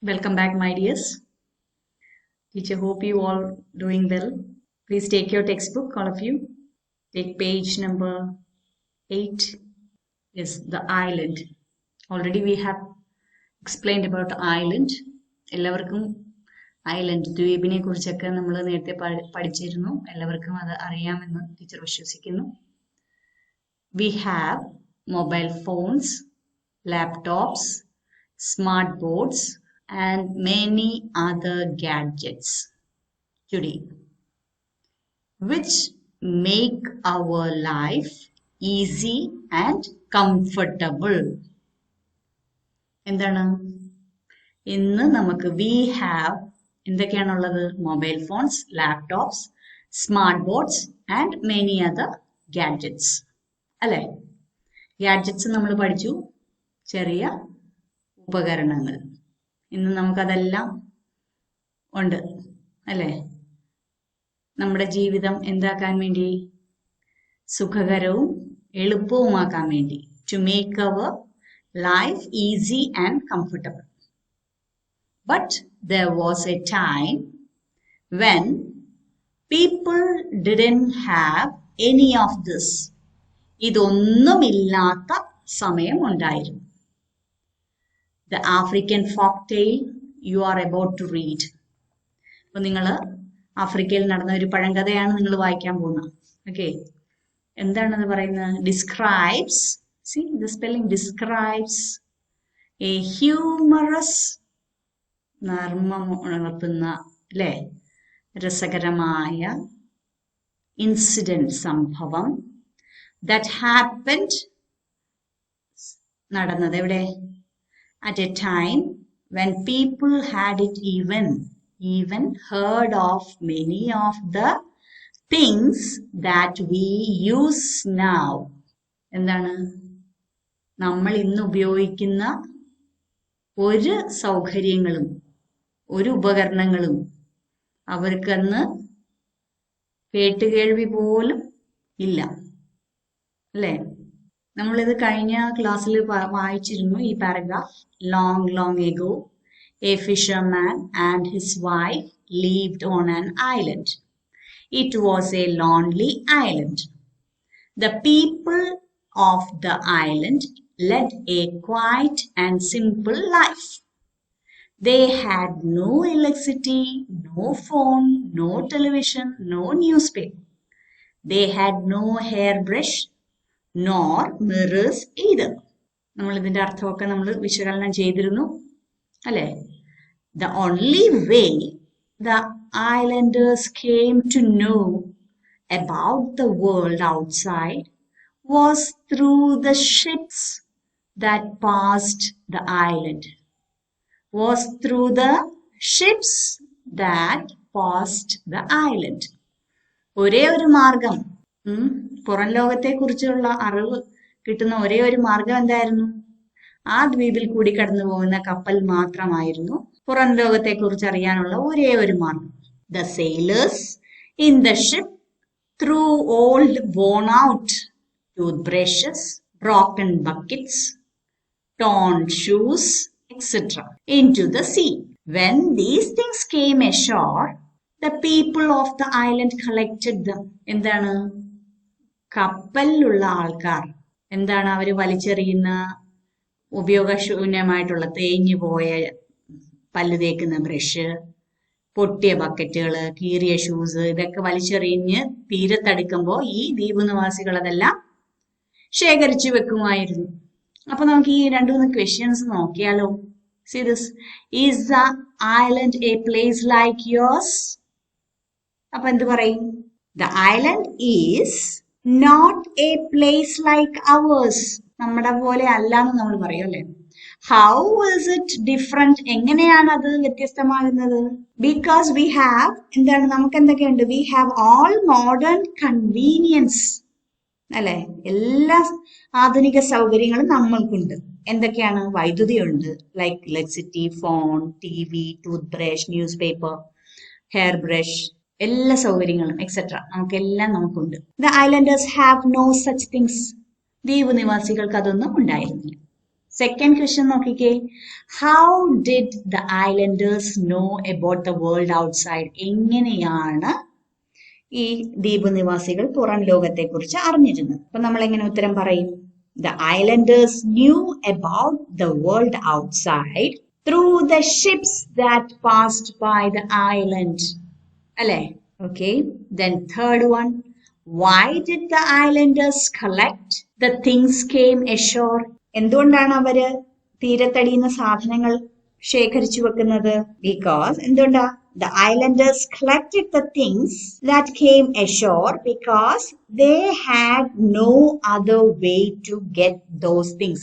Welcome back, my dears. Teacher, hope you all doing well. Please take your textbook, all of you. Take page number 8 is the island. Already we have explained about the island. എല്ലാവർക്കും island ദ്വീപിനെ കുറിച്ചൊക്കെ നമ്മൾ നേരത്തെ പഠിച്ചിരുന്നു. എല്ലാവർക്കും അത് അറിയാമെന്ന് teacher വിശ്വസിക്കുന്നു. We have mobile phones, laptops, smart boards, and many other gadgets today, which make our life easy and comfortable. എന്താണ് ഇന്ന് നമുക്ക് we have എന്തൊക്കെയാണുള്ളത്? Mobile phones, laptops, smart boards and many other gadgets അല്ലേ? Gadgets നമ്മൾ പഠിച്ചു, ചെറിയ ഉപകരണങ്ങൾ. ഇന്ന് നമുക്കതെല്ലാം ഉണ്ട് അല്ലേ? നമ്മുടെ ജീവിതം എന്താക്കാൻ വേണ്ടി? സുഖകരവും എളുപ്പവുമാക്കാൻ വേണ്ടി. To make our life easy and comfortable. But there was a time when people didn't have any of this. ഇതൊന്നുമില്ലാത്ത സമയം ഉണ്ടായിരുന്നു. The African folk tale you are about to read. അപ്പോൾ നിങ്ങൾ ആഫ്രിക്കയിൽ നടന്ന ഒരു പഴങ്കഥയാണ് നിങ്ങൾ വായിക്കാൻ പോകുന്നത്. ഓക്കെ, എന്താണത് പറയുന്നത്? Describes, see the spelling, describes a humorous, നർമ്മം ഉണർത്തുന്ന അല്ലേ, രസകരമായ ഇൻസിഡന്റ്, സംഭവം that happened, നടന്നത് എവിടെ? At a time when people had it even heard of many of the things that we use now. എന്താണ്? നമ്മൾ ഇന്ന് ഉപയോഗിക്കുന്ന ഒരു സൗകര്യങ്ങളും ഒരു ഉപകരണങ്ങളും അവർക്കന്ന് കേട്ടുകേൾവി പോലും ഇല്ല അല്ലേ? നമ്മളിത് കഴിഞ്ഞ ക്ലാസ്സിൽ വായിച്ചിരുന്നു ഈ paragraph. long ago a fisherman and his wife lived on an island. It was a lonely island. The people of the island led a quiet and simple life. They had no electricity, no phone, no television, no newspaper. They had no hairbrush nor mirrors either. നമ്മൾ ഇതിന്റെ അർത്ഥമൊക്കെ നമ്മൾ വിശകലനം ചെയ്തിരുന്നു അല്ലേ? The only way the islanders came to know about the world outside was through the ships that passed the island. Was through the ships that passed the island. ഒരേ ഒരു മാർഗം, പുറം ലോകത്തെ കുറിച്ചുള്ള അറിവ് കിട്ടുന്ന ഒരേ ഒരു മാർഗം എന്തായിരുന്നു? ആ ദ്വീപിൽ കൂടി കടന്നു പോകുന്ന കപ്പൽ മാത്രമായിരുന്നു പുറം ലോകത്തെ കുറിച്ച് അറിയാനുള്ള ഒരേ ഒരു മാർഗം. The sailors in the ship threw old worn out toothbrushes, broken buckets, torn shoes, etc. into the sea. When these things came ashore, the people of the island collected them. എന്താണ്? കപ്പലിലുള്ള ആൾക്കാർ എന്താണ് അവർ വലിച്ചെറിയുന്ന ഉപയോഗശൂന്യമായിട്ടുള്ള തേഞ്ഞു പോയ പല്ല് തേക്കുന്ന ബ്രഷ്, പൊട്ടിയ ബക്കറ്റുകൾ, കീറിയ ഷൂസ്, ഇതൊക്കെ വലിച്ചെറിഞ്ഞ് തീരത്തടുക്കുമ്പോൾ ഈ ദ്വീപ് നിവാസികൾ അതെല്ലാം ശേഖരിച്ചു വെക്കുമായിരുന്നു. അപ്പൊ നമുക്ക് ഈ 2-3 ക്വസ്റ്റ്യൻസ് നോക്കിയാലോ? See this. Is the island a place like yours? അപ്പൊ എന്ത് പറയും? The island is not a place like ours. നമ്മുടെ പോലെ അല്ല എന്ന് നമ്മൾ പറയും അല്ലേ? How is it different? എങ്ങനെയാണ് അത് വ്യത്യസ്തമാകുന്നത്? Because we have എന്താണ് നമുക്ക് എന്തൊക്കെയുണ്ട്? We have all modern convenience. അല്ലെ, എല്ലാ ആധുനിക സൗകര്യങ്ങളും നമ്മൾക്കുണ്ട്. എന്തൊക്കെയാണ്? വൈദ്യുതി ഉണ്ട്, like electricity, phone, TV, tooth brush, news paper, hair brush, എല്ലാ സൗകര്യങ്ങളും എക്സെട്ര നമുക്കെല്ലാം നമുക്കുണ്ട്. The islanders have no such things. ദ്വീപ് നിവാസികൾക്ക് അതൊന്നും ഉണ്ടായിരുന്നില്ല. സെക്കൻഡ് ക്വസ്റ്റ്യൻ നോക്കിക്കേ. How did the islanders know about the world outside? എങ്ങനെയാണ് ഈ ദ്വീപ് നിവാസികൾ പുറം ലോകത്തെ കുറിച്ച് അറിഞ്ഞിരുന്നത്? അപ്പൊ നമ്മൾ എങ്ങനെ ഉത്തരം പറയും? The islanders knew about the world outside through the ships that passed by the island. അല്ലേ? Okay. Then third one, why did the islanders collect the things came ashore? എന്തുകൊണ്ടാണ് അവര് തീരത്തടിയുന്ന സാധനങ്ങൾ ശേഖരിച്ചു വെക്കുന്നത്? ബിക്കോസ് എന്തുകൊണ്ടാ? The islanders collected the things that came ashore because they had no other way to get those things.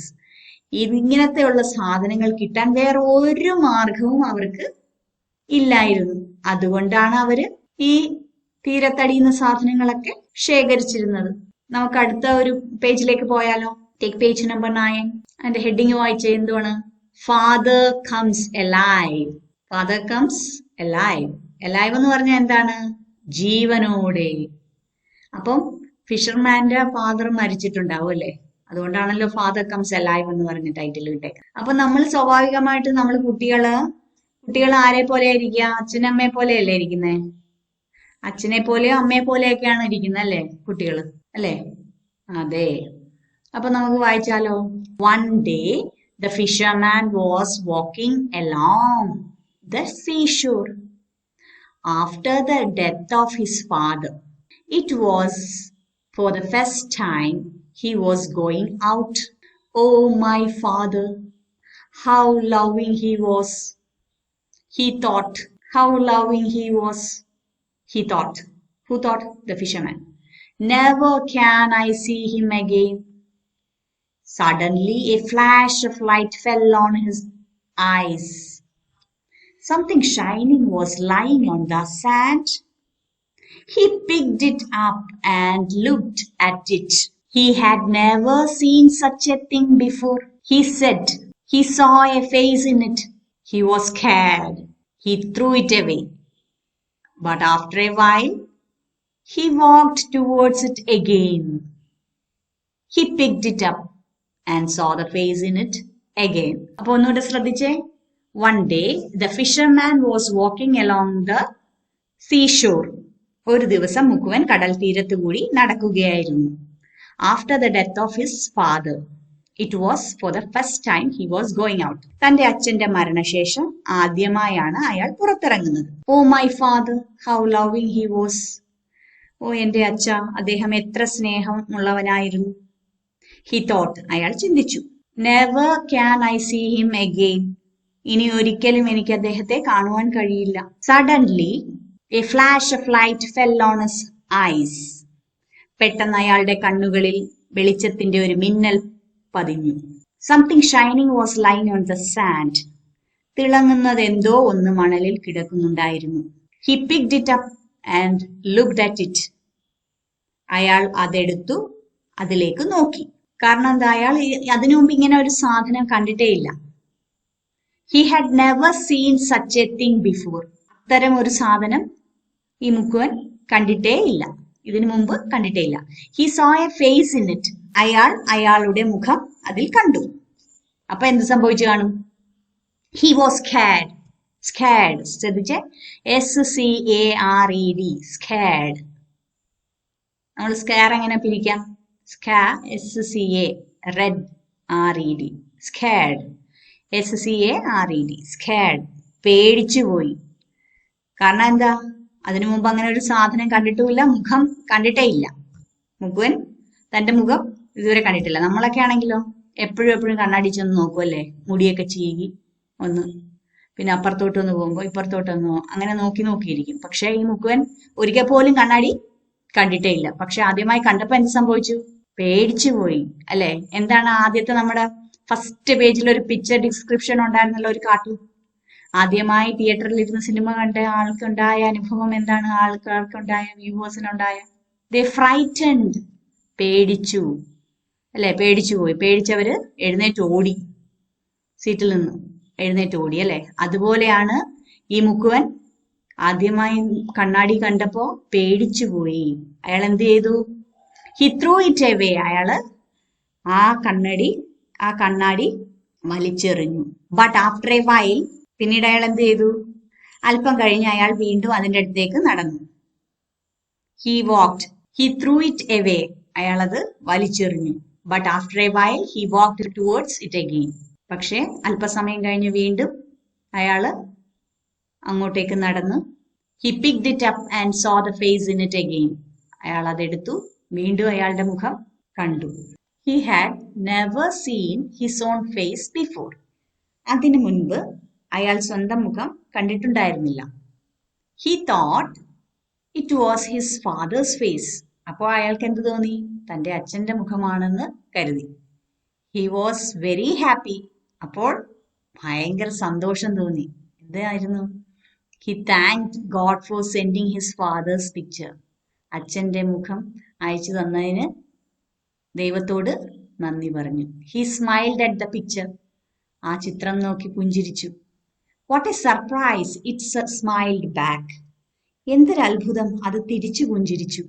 ഇങ്ങനത്തെയുള്ള സാധനങ്ങൾ കിട്ടാൻ വേറെ ഒരു മാർഗവും അവർക്ക് ഇല്ലായിരുന്നു. അതുകൊണ്ടാണ് അവര് ഈ തീരത്തടിയുന്ന സാധനങ്ങളൊക്കെ ശേഖരിച്ചിരുന്നത്. നമുക്ക് അടുത്ത ഒരു പേജിലേക്ക് പോയാലോ? Take page number 9. അതിന്റെ ഹെഡിങ് വായിച്ച എന്തുവാണ്? Father comes alive. Father comes alive. Alive എന്ന് പറഞ്ഞാൽ എന്താണ്? ജീവനോടെ. അപ്പം ഫിഷർമാന്റെ ഫാദർ മരിച്ചിട്ടുണ്ടാവും അല്ലേ? അതുകൊണ്ടാണല്ലോ ഫാദർ കംസ് അലൈവ് എന്ന് പറഞ്ഞ ടൈറ്റിൽ കിട്ടേക്കുന്നത്. അപ്പൊ നമ്മൾ സ്വാഭാവികമായിട്ട് നമ്മൾ കുട്ടികൾ ആരെ പോലെ ഇരിക്കുക? അച്ഛനമ്മയെ പോലെയല്ലേ ഇരിക്കുന്നേ? അച്ഛനെ പോലെയോ അമ്മയെ പോലെയൊക്കെയാണ് ഇരിക്കുന്നത് അല്ലേ കുട്ടികള്? അല്ലേ? അതെ. അപ്പൊ നമുക്ക് വായിച്ചാലോ? One day the fisherman was walking along the seashore after the death of his father. It was for the first time he was going out. Oh, my father, how loving he was, he thought. How loving he was, he thought. Who thought? The fisherman. Never can I see him again. Suddenly a flash of light fell on his eyes. Something shining was lying on the sand. He picked it up and looked at it. He had never seen such a thing before. He said he saw a face in it. He was scared. He threw it away. But after a while, he walked towards it again. He picked it up and saw the face in it again. അപ്പോൾ ഒന്നുകൂടെ ശ്രദ്ധിച്ചേ. One day the fisherman was walking along the seashore. ഒരു ദിവസം മുക്കുവൻ കടൽ തീരത്ത് കൂടി നടക്കുകയായിരുന്നു. After the death of his father, it was for the first time he was going out. തന്റെ അച്ഛന്റെ മരണശേഷം ആദ്യമായാണ് അയാൾ പുറത്തിറങ്ങുന്നത്. Oh, my father, how loving he was. ഓ, എന്റെ അച്ഛ, അദ്ദേഹം എത്ര സ്നേഹമുള്ളവനായിരുന്നു. He thought, അയാൾ ചിന്തിച്ചു. Never can I see him again. ഇനി ഒരിക്കലും എനിക്ക് അദ്ദേഹത്തെ കാണുവാൻ കഴിയില്ല. Suddenly a flash of light fell on his eyes. പെട്ടെന്ന് അയാളുടെ കണ്ണുകളിൽ വെളിച്ചത്തിന്റെ ഒരു മിന്നൽ പതിഞ്ഞു. Something shining was lying on the sand. തിളങ്ങുന്നത് എന്തോ ഒന്ന് മണലിൽ കിടക്കുന്നുണ്ടായിരുന്നു. He picked it up and looked at it. അയാൾ അതെടുത്തു, അതിലേക്ക് നോക്കി. കാരണം എന്താ? അയാൾ അതിനു മുമ്പ് ഇങ്ങനെ ഒരു സാധനം കണ്ടിട്ടേ ഇല്ല. He had never seen such a thing before. അത്തരം ഒരു സാധനം ഈ മുക്കുവൻ കണ്ടിട്ടേ ഇല്ല, ഇതിനു മുമ്പ് കണ്ടിട്ടേ ഇല്ല. He saw a face in it. അയാളുടെ മുഖം അതിൽ കണ്ടു. അപ്പൊ എന്ത് സംഭവിച്ചു കാണും? He was scared. Scared. ശ്രദ്ധിച്ചേ. SCARED. Scared. നമ്മൾ സ്കാർ എങ്ങനെ പിരിക്കാം? SCA, red, RED, scared, SCARED, scared, പേടിച്ചു പോയി. കാരണം എന്താ? അതിനു മുമ്പ് അങ്ങനെ ഒരു സാധനം കണ്ടിട്ടുമില്ല, മുഖം കണ്ടിട്ടേ ഇല്ല. മുക്കുവൻ തന്റെ മുഖം ഇതുവരെ കണ്ടിട്ടില്ല. നമ്മളൊക്കെ ആണെങ്കിലോ എപ്പോഴും കണ്ണാടിച്ചൊന്ന് നോക്കുമല്ലേ, മുടിയൊക്കെ ചീകി ഒന്ന്, പിന്നെ അപ്പുറത്തോട്ടൊന്ന് പോകുമ്പോ ഇപ്പുറത്തോട്ടൊന്നോ അങ്ങനെ നോക്കിയിരിക്കും. പക്ഷെ ഈ മുക്കുവൻ ഒരിക്കൽ പോലും കണ്ണാടി കണ്ടിട്ടേ ഇല്ല. പക്ഷെ ആദ്യമായി കണ്ടപ്പോ എന്ത് സംഭവിച്ചു? പേടിച്ചു പോയി അല്ലെ? എന്താണ് ആദ്യത്തെ നമ്മുടെ ഫസ്റ്റ് പേജിൽ ഒരു പിക്ചർ ഡിസ്ക്രിപ്ഷൻ ഉണ്ടായിരുന്നല്ലോ, ഒരു കാർട്ടൂൺ. ആദ്യമായി തിയേറ്ററിൽ ഇരുന്ന് സിനിമ കണ്ട ആൾക്കുണ്ടായ അനുഭവം എന്താണ്? ആൾക്കാർക്കുണ്ടായ, വ്യൂവേഴ്സിനുണ്ടായ, ദേ ഫ്രൈറ്റൻഡ്, പേടിച്ചു അല്ലെ, പേടിച്ചു പോയി. പേടിച്ചവര് എഴുന്നേറ്റ് ഓടി, സീറ്റിൽ നിന്ന് എഴുന്നേറ്റ് ഓടി അല്ലെ. അതുപോലെയാണ് ഈ മുക്കുവൻ ആദ്യമായി കണ്ണാടി കണ്ടപ്പോ പേടിച്ചു പോയി. അയാൾ എന്ത് ചെയ്തു? ഹി ത്രൂ ഇറ്റ് എവേ, അയാള് ആ കണ്ണാടി വലിച്ചെറിഞ്ഞു. ബട്ട് ആഫ്റ്റർ എ വൈൽ, പിന്നീട് അയാൾ എന്ത് ചെയ്തു? അല്പം കഴിഞ്ഞ് അയാൾ വീണ്ടും അതിന്റെ അടുത്തേക്ക് നടന്നു. He walked, he threw it away, അയാൾ അത് വലിച്ചെറിഞ്ഞു. But after a while he walked towards it again, പക്ഷെ അല്പസമയം കഴിഞ്ഞ് വീണ്ടും അയാള് അങ്ങോട്ടേക്ക് നടന്നു. He picked it up and saw the face in it again, അയാൾ അതെടുത്തു, വീണ്ടും അയാളുടെ മുഖം കണ്ടു. He had never seen his own face before, അതിനു മുൻപ് അയാൾ സ്വന്തം മുഖം കണ്ടിട്ടുണ്ടായിരുന്നില്ല. He thought it was his father's face, അപ്പോൾ അയാൾക്ക് എന്ത് തോന്നി? തന്റെ അച്ഛന്റെ മുഖമാണെന്ന് കരുതി. ഹി വാസ് വെരി ഹാപ്പി, അപ്പോൾ ഭയങ്കര സന്തോഷം തോന്നി. എന്തായിരുന്നു? He thanked God for sending his father's picture, അച്ഛന്റെ മുഖം അയച്ചു തന്നതിന് ദൈവത്തോട് നന്ദി പറഞ്ഞു. He smiled at the picture, ആ ചിത്രം നോക്കി പുഞ്ചിരിച്ചു. What a surprise, it's smiled back, എന്തൊരു അത്ഭുതം, അത് തിരിച്ചു പുഞ്ചിരിച്ചു.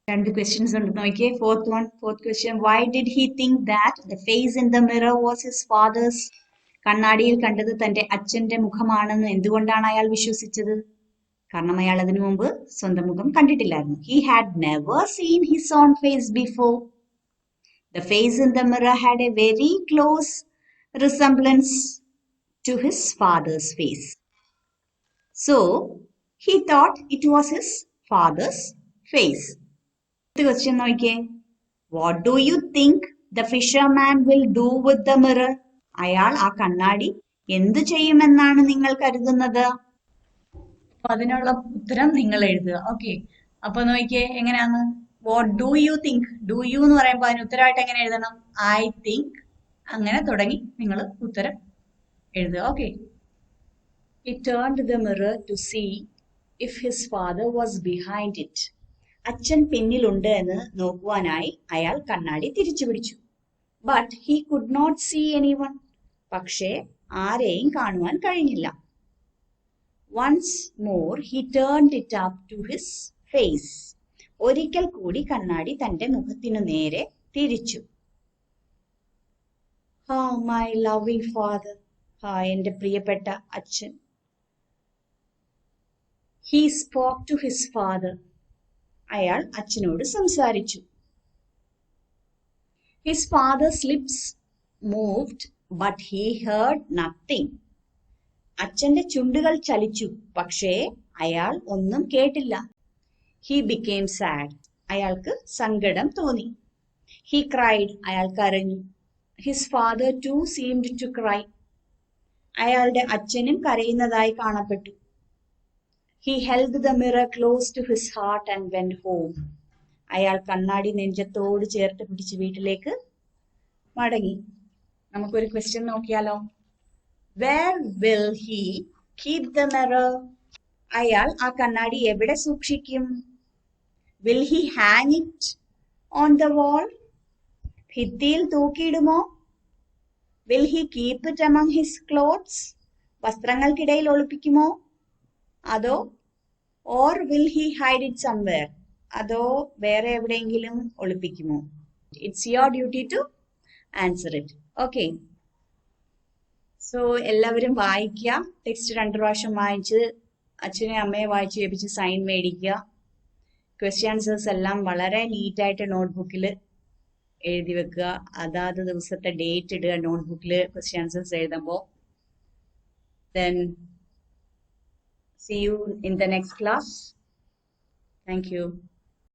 രണ്ട് ക്വസ്റ്റ്യൻസ് ഉണ്ട്, നോക്കിയേ. Fourth question, why did he think that the face in the mirror was his father's? കണ്ണാടിയിൽ കണ്ടത് തന്റെ അച്ഛന്റെ മുഖമാണെന്ന് എന്തുകൊണ്ടാണ് അയാൾ വിശ്വസിച്ചത്? കാരണം അയാൾ അതിനു മുമ്പ് സ്വന്തം മുഖം കണ്ടിട്ടില്ലായിരുന്നു. He had never seen his own face before. The face in the mirror had a very close resemblance to his father's face. So, he thought it was his father's face. The question നോക്കിയേ. What do you think the fisherman will do with the mirror? അയാൾ ആ കണ്ണാടി എന്തു ചെയ്യുമെന്നാണ് നിങ്ങൾ കരുതുന്നത്? അതിനുള്ള ഉത്തരം നിങ്ങൾ എഴുതുക. ഓക്കെ, അപ്പൊ നോക്കിയേ എങ്ങനെയാന്ന്. What do you think, do you എന്ന് പറയുമ്പോൾ അതിന് ഉത്തരമായിട്ട് എങ്ങനെ എഴുതണം? ഐ തിങ്ക്, അങ്ങനെ തുടങ്ങി നിങ്ങൾ ഉത്തരം എഴുതുക. Okay. He turned the mirror to see if his father was behind it. അച്ഛൻ പിന്നിലുണ്ട് എന്ന് നോക്കുവാനായി അയാൾ കണ്ണാടി തിരിച്ചു പിടിച്ചു. But he could not see anyone. പക്ഷേ ആരെയും കാണുവാൻ കഴിഞ്ഞില്ല. Once more he turned it up to his face. ഒരിക്കൽ കൂടി കണ്ണാടി തന്റെ മുഖത്തിനു നേരെ തിരിച്ചു. My loving father, എന്റെ പ്രിയപ്പെട്ട അച്ഛൻ. He spoke to his father. അയാൾ അച്ഛനോട് സംസാരിച്ചു. His father's lips moved, but he heard nothing. അച്ഛന്റെ ചുണ്ടുകൾ ചലിച്ചു, പക്ഷേ അയാൾ ഒന്നും കേട്ടില്ല. He became sad. അയാൾക്ക് സങ്കടം തോന്നി. He cried. അയാൾ കരഞ്ഞു. His father too seemed to cry. അയാളുടെ അച്ഛനും കരയുന്നതായി കാണപ്പെട്ടു. He held the mirror close to his heart and went home. അയാൾ കണ്ണാടി നെഞ്ചത്തോട് ചേർത്ത് പിടിച്ച് വീട്ടിലേക്ക് മടങ്ങി. നമുക്കൊരു ക്വസ്റ്റ്യൻ നോക്കിയാലോ. Where will he keep the mirror? അയാൾ ആ കണ്ണാടി എവിടെ സൂക്ഷിക്കും? Will he hang it on the wall? ഭിത്തിയിൽ തൂക്കിയിടുമോ? Will he keep it among his clothes? വസ്ത്രങ്ങൾക്കിടയിൽ ഒളിപ്പിക്കുമോ? അതോ or will he hide it somewhere? അതോ വേറെ എവിടെയെങ്കിലും ഒളിപ്പിക്കുമോ? It's your duty to answer it. Okay. So എല്ലാവരും വായിക്കുക. ടെക്സ്റ്റ് 2 പ്രാവശ്യം വായിച്ച് അച്ഛനെ അമ്മയെ വായിച്ച് കേൾപ്പിച്ച് സൈൻ മേടിക്കുക. ക്വസ്റ്റ്യൻ ആൻസേഴ്സ് എല്ലാം വളരെ നീറ്റായിട്ട് നോട്ട്ബുക്കിൽ എഴുതി വെക്കുക. അതാത് ദിവസത്തെ ഡേറ്റ് ഇടുക നോട്ട്ബുക്കിൽ ക്വസ്റ്റ്യൻ ആൻസേഴ്സ് എഴുതുമ്പോൾ. Then see you in the next class. Thank you.